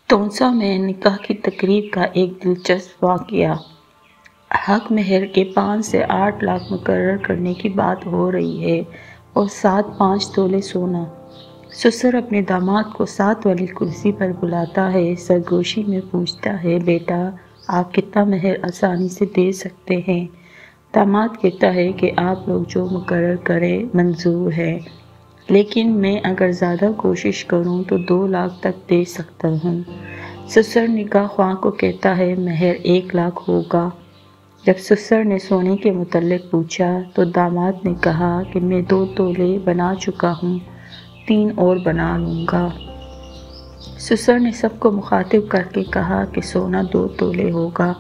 تونسا میں نکاح کی تقریب کا ایک دلچسپ واقعہ۔ حق مہر کے 5 سے 8 لاکھ مقرر کرنے کی بات ہو رہی ہے اور ساتھ 5 تولے سونا۔ سسر اپنے داماد کو ساتھ والی کرسی پر بلاتا ہے، سرگوشی میں پوچھتا ہے، بیٹا آپ کتنا مہر آسانی سے دے سکتے ہیں؟ داماد کہتا ہے کہ آپ لوگ جو مقرر کریں منظور ہے، لیکن میں اگر زیادہ کوشش کروں تو 2 لاکھ تک دے سکتا ہوں۔ سسر نکاح خواہ کو کہتا ہے مہر 1 لاکھ ہوگا۔ جب سسر نے سونے کے متعلق پوچھا تو داماد نے کہا کہ میں 2 تولے بنا چکا ہوں، 3 اور بنا لوں گا۔ سسر نے سب کو مخاطب کر کے کہا کہ سونا 2 تولے ہوگا۔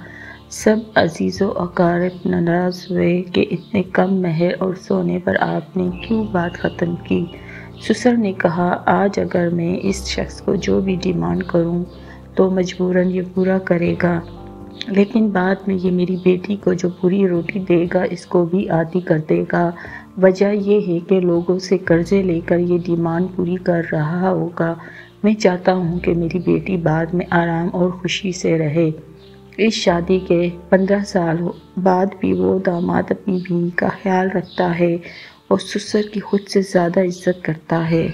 سب عزیز و اقارب ناراض ہوئے کہ اتنے کم مہر اور سونے پر آپ نے کیوں بات ختم کی۔ سسر نے کہا آج اگر میں اس شخص کو جو بھی ڈیمانڈ کروں تو مجبوراً یہ پورا کرے گا، لیکن بعد میں یہ میری بیٹی کو جو پوری روٹی دے گا اس کو بھی عادی کر دے گا۔ وجہ یہ ہے کہ لوگوں سے قرضے لے کر یہ ڈیمانڈ پوری کر رہا ہوگا۔ میں چاہتا ہوں کہ میری بیٹی بعد میں آرام اور خوشی سے رہے۔ اس شادی کے 15 سال بعد بھی وہ داماد اپنی بیوی کا خیال رکھتا ہے اور سسر کی خود سے زیادہ عزت کرتا ہے۔